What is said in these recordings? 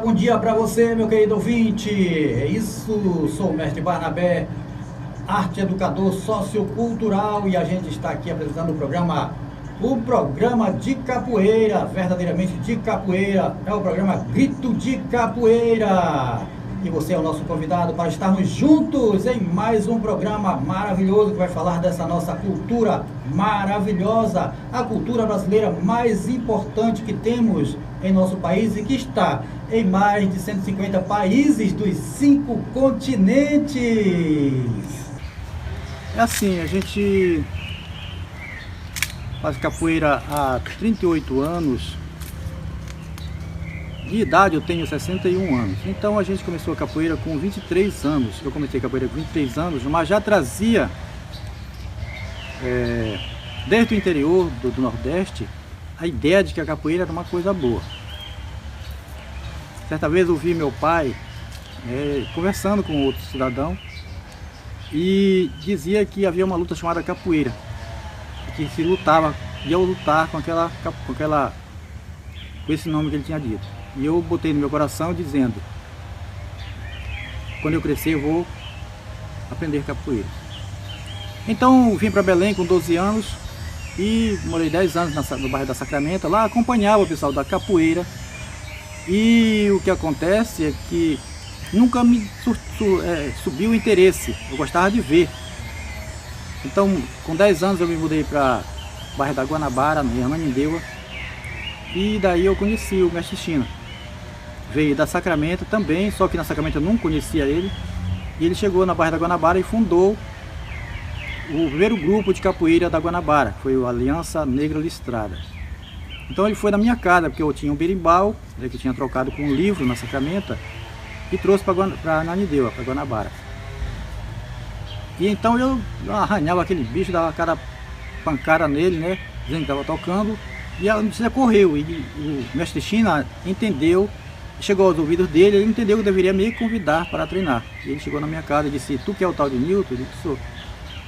Bom dia para você, meu querido ouvinte. É isso, sou o mestre Barnabé, arte educador sociocultural, e a gente está aqui apresentando o programa de capoeira, verdadeiramente de capoeira. É o programa Grito de Capoeira. E você é o nosso convidado para estarmos juntos em mais um programa maravilhoso que vai falar dessa nossa cultura maravilhosa, a cultura brasileira mais importante que temos em nosso país e que está em mais de 150 países dos 5 continentes. É assim, a gente faz capoeira há 38 anos. De idade eu tenho 61 anos, então a gente começou a capoeira com 23 anos. Eu comecei a capoeira com 23 anos, mas já trazia, desde o interior do Nordeste, a ideia de que a capoeira era uma coisa boa. Certa vez eu vi meu pai conversando com outro cidadão e dizia que havia uma luta chamada capoeira, que se lutava, ia lutar com esse nome que ele tinha dito. E eu botei no meu coração dizendo: quando eu crescer eu vou aprender capoeira. Então vim para Belém com 12 anos e morei 10 anos no bairro da Sacramento. Lá acompanhava o pessoal da capoeira. E o que acontece é que nunca me subiu o interesse, eu gostava de ver. Então com 10 anos eu me mudei para o bairro da Guanabara, na Ananindeua, e daí eu conheci o mestre China. Veio da Sacramento também, só que na Sacramento eu não conhecia ele. E ele chegou na Barra da Guanabara e fundou o primeiro grupo de capoeira da Guanabara, que foi o Aliança Negra Listrada. Então ele foi na minha casa, porque eu tinha um berimbau, que tinha trocado com um livro na Sacramento, e trouxe para Ananindeua, para Guanabara. E então eu arranhava aquele bicho, dava cada pancada nele, né, dizendo que estava tocando, e a notícia correu, e o mestre China entendeu, chegou aos ouvidos dele, ele entendeu que deveria me convidar para treinar. E ele chegou na minha casa e disse: tu que é o tal de Nilton? Eu disse: sou.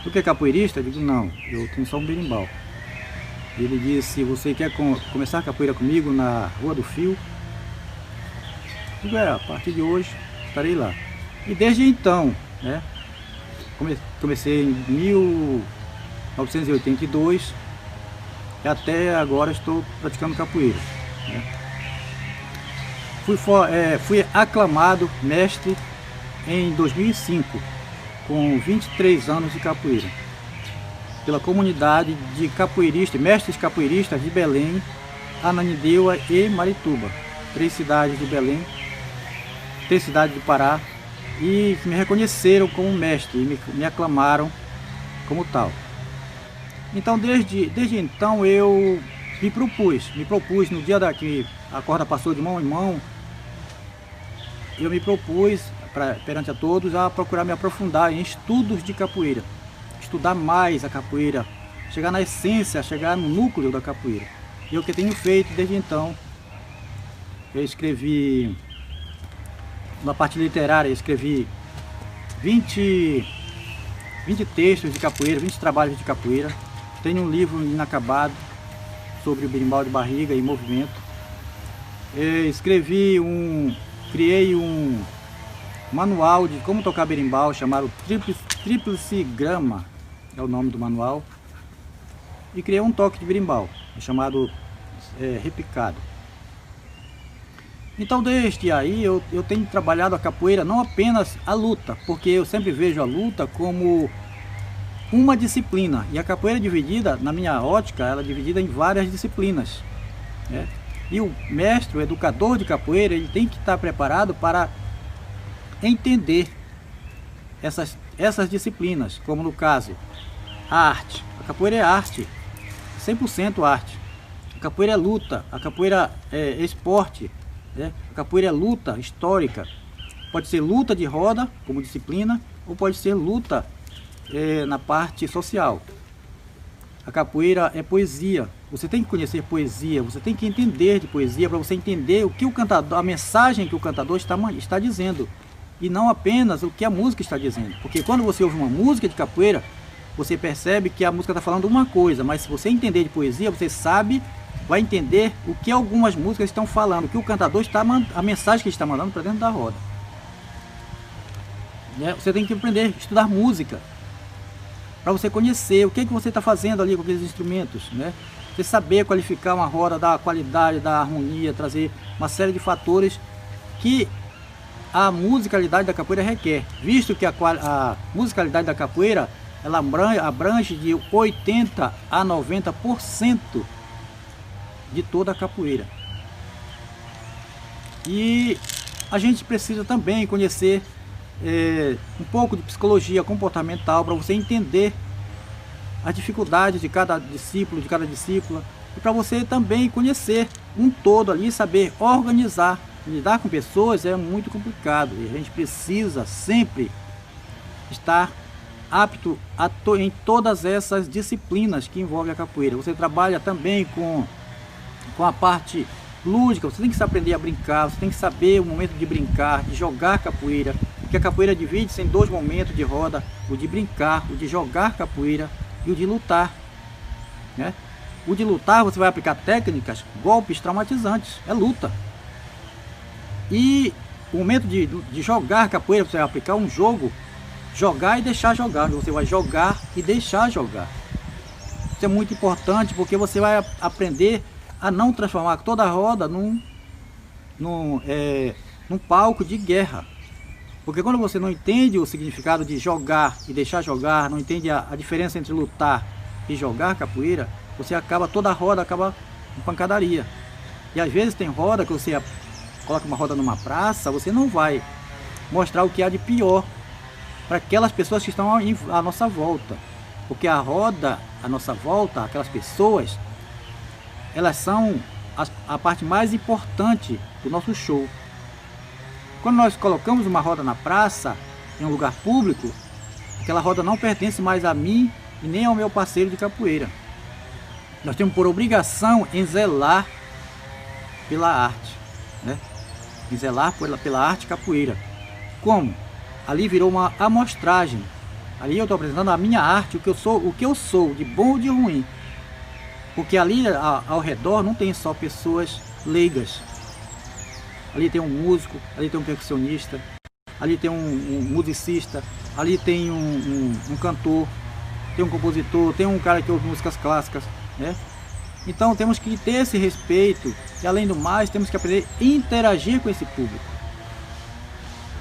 Tu que é capoeirista? Eu digo: não, eu tenho só um berimbau. Ele disse: você quer começar a capoeira comigo na Rua do Fio? Eu digo: a partir de hoje estarei lá. E desde então, né, comecei em 1982 e até agora estou praticando capoeira, né. Fui aclamado mestre em 2005, com 23 anos de capoeira, pela comunidade de capoeiristas, mestres capoeiristas de Belém, Ananindeua e Marituba, 3 cidades de Belém, 3 cidades do Pará, e me reconheceram como mestre e me aclamaram como tal. Então desde então eu me propus no dia que a corda passou de mão em mão, eu me propus perante a todos a procurar me aprofundar em estudos de capoeira, estudar mais a capoeira, chegar na essência, chegar no núcleo da capoeira. E é o que tenho feito desde então. Eu escrevi, na parte literária, eu escrevi 20 textos de capoeira, 20 trabalhos de capoeira. Tenho um livro inacabado sobre o berimbau de barriga e movimento. Eu criei um manual de como tocar berimbau, chamado Tríplice Grama, é o nome do manual. E criei um toque de berimbau, chamado repicado. Então desde aí eu tenho trabalhado a capoeira, não apenas a luta, porque eu sempre vejo a luta como uma disciplina, e a capoeira dividida, na minha ótica, ela é dividida em várias disciplinas, né? E o mestre, o educador de capoeira, ele tem que estar preparado para entender essas disciplinas, como no caso, a arte. A capoeira é arte, 100% arte. A capoeira é luta, a capoeira é esporte, né? A capoeira é luta histórica. Pode ser luta de roda, como disciplina, ou pode ser luta na parte social. A capoeira é poesia. Você tem que conhecer poesia, você tem que entender de poesia para você entender o que o cantador, a mensagem que o cantador está dizendo, e não apenas o que a música está dizendo. Porque quando você ouve uma música de capoeira, você percebe que a música está falando uma coisa, mas se você entender de poesia, você vai entender o que algumas músicas estão falando, o que o cantador a mensagem que ele está mandando para dentro da roda. Você tem que aprender a estudar música, para você conhecer o que você está fazendo ali com aqueles instrumentos, né? Você saber qualificar uma roda, dar a qualidade, dar a harmonia, trazer uma série de fatores que a musicalidade da capoeira requer, visto que a musicalidade da capoeira ela abrange de 80 a 90% de toda a capoeira. E a gente precisa também conhecer um pouco de psicologia comportamental para você entender as dificuldades de cada discípulo, de cada discípula, e para você também conhecer um todo ali, saber organizar. Lidar com pessoas é muito complicado e a gente precisa sempre estar apto em todas essas disciplinas que envolvem a capoeira. Você trabalha também com a parte lúdica, você tem que aprender a brincar, você tem que saber o momento de brincar, de jogar capoeira, porque a capoeira divide-se em dois momentos de roda, o de brincar, o de jogar capoeira e o de lutar, né? O de lutar você vai aplicar técnicas, golpes traumatizantes, é luta. E o momento de jogar capoeira, você vai aplicar um jogo, jogar e deixar jogar, você vai jogar e deixar jogar. Isso é muito importante porque você vai aprender a não transformar toda a roda num palco de guerra. Porque quando você não entende o significado de jogar e deixar jogar, não entende a diferença entre lutar e jogar capoeira, toda a roda acaba em pancadaria. E às vezes tem roda que você coloca uma roda numa praça, você não vai mostrar o que há de pior para aquelas pessoas que estão à nossa volta. Porque a roda, à nossa volta, aquelas pessoas, elas são a parte mais importante do nosso show. Quando nós colocamos uma roda na praça, em um lugar público, aquela roda não pertence mais a mim e nem ao meu parceiro de capoeira. Nós temos por obrigação em zelar pela arte, né? Em zelar pela arte capoeira. Como? Ali virou uma amostragem. Ali eu estou apresentando a minha arte, o que eu sou, de bom ou de ruim. Porque ali ao redor não tem só pessoas leigas. Ali tem um músico, ali tem um percussionista, ali tem um musicista, ali tem um cantor, tem um compositor, tem um cara que ouve músicas clássicas, né? Então temos que ter esse respeito e, além do mais, temos que aprender a interagir com esse público,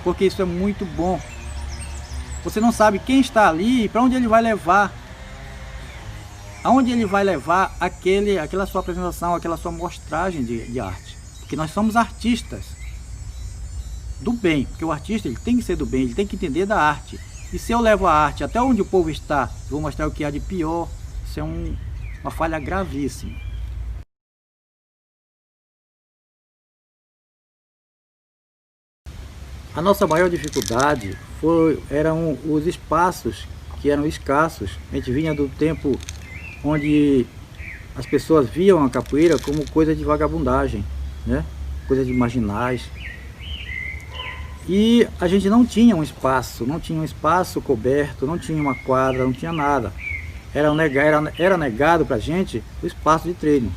porque isso é muito bom. Você não sabe quem está ali e para onde ele vai levar, aonde ele vai levar aquela sua apresentação, aquela sua mostragem de arte. Porque nós somos artistas do bem, porque o artista ele tem que ser do bem, ele tem que entender da arte. E se eu levo a arte até onde o povo está, vou mostrar o que há de pior, isso é uma falha gravíssima. A nossa maior dificuldade eram os espaços que eram escassos. A gente vinha do tempo onde as pessoas viam a capoeira como coisa de vagabundagem, né? Coisa de marginais. E a gente não tinha um espaço coberto, não tinha uma quadra, não tinha nada. Era negado pra gente o espaço de treino.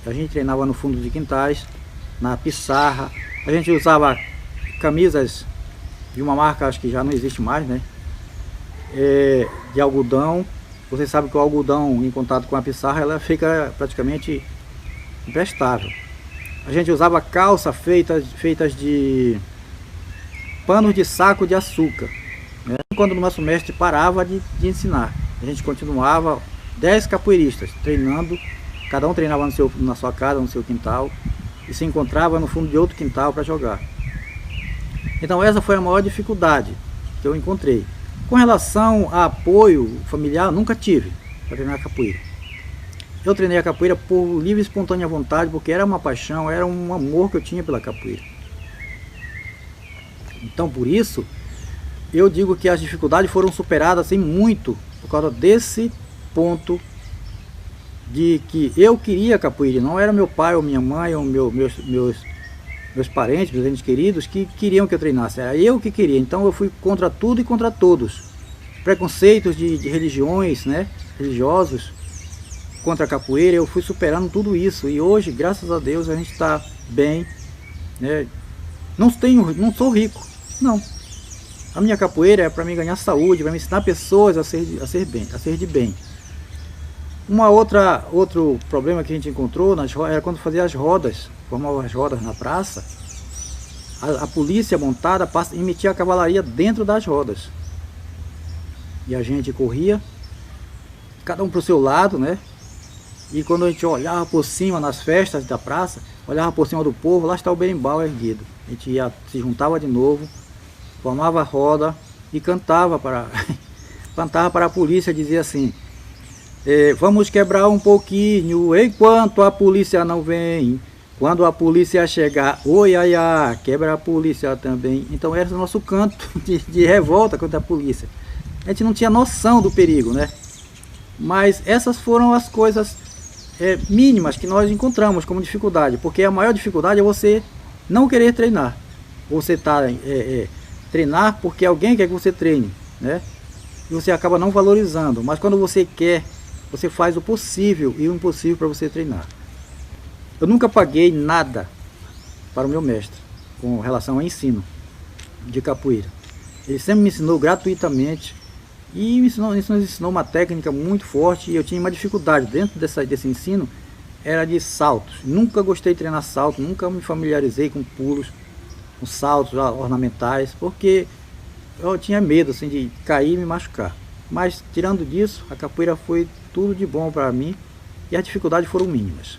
A gente treinava no fundo de quintais, na pissarra. A gente usava camisas de uma marca, acho que já não existe mais, né? De algodão. Você sabe que o algodão em contato com a pissarra, ela fica praticamente imprestável. A gente usava calça feitas de panos de saco de açúcar, né? Quando o nosso mestre parava de ensinar, a gente continuava 10 capoeiristas treinando, cada um treinava na sua casa, no seu quintal, e se encontrava no fundo de outro quintal para jogar. Então essa foi a maior dificuldade que eu encontrei. Com relação a apoio familiar, nunca tive para treinar capoeira. Eu treinei a capoeira por livre e espontânea vontade, porque era uma paixão, era um amor que eu tinha pela capoeira. Então por isso, eu digo que as dificuldades foram superadas assim, muito, por causa desse ponto de que eu queria capoeira, não era meu pai ou minha mãe ou meus parentes, meus entes queridos que queriam que eu treinasse, era eu que queria. Então eu fui contra tudo e contra todos. Preconceitos de religiões, né, religiosos, contra a capoeira, eu fui superando tudo isso. E hoje, graças a Deus, a gente está bem, né? Não sou rico, não. A minha capoeira é para me ganhar saúde, para me ensinar pessoas a ser de bem. Outro problema que a gente encontrou era quando fazia as rodas, formava as rodas na praça, a polícia montada emitia a cavalaria dentro das rodas. E a gente corria, cada um para o seu lado, né? E quando a gente olhava por cima nas festas da praça, olhava por cima do povo, lá está o berimbau erguido. A gente se juntava de novo, formava a roda e cantava para a polícia, dizia assim: vamos quebrar um pouquinho enquanto a polícia não vem. Quando a polícia chegar, oi, ai, ai, quebra a polícia também. Então era o nosso canto de revolta contra a polícia. A gente não tinha noção do perigo, né? Mas essas foram as coisas mínimas que nós encontramos como dificuldade. Porque a maior dificuldade é você não querer treinar. Você treinar porque alguém quer que você treine, né? E você acaba não valorizando. Mas quando você quer, você faz o possível e o impossível para você treinar. Eu nunca paguei nada para o meu mestre com relação ao ensino de capoeira. Ele sempre me ensinou gratuitamente e me ensinou uma técnica muito forte. E eu tinha uma dificuldade dentro desse ensino, era de saltos. Nunca gostei de treinar salto, nunca me familiarizei com pulos, com saltos ornamentais, porque eu tinha medo assim, de cair e me machucar. Mas tirando disso, a capoeira foi tudo de bom para mim e as dificuldades foram mínimas.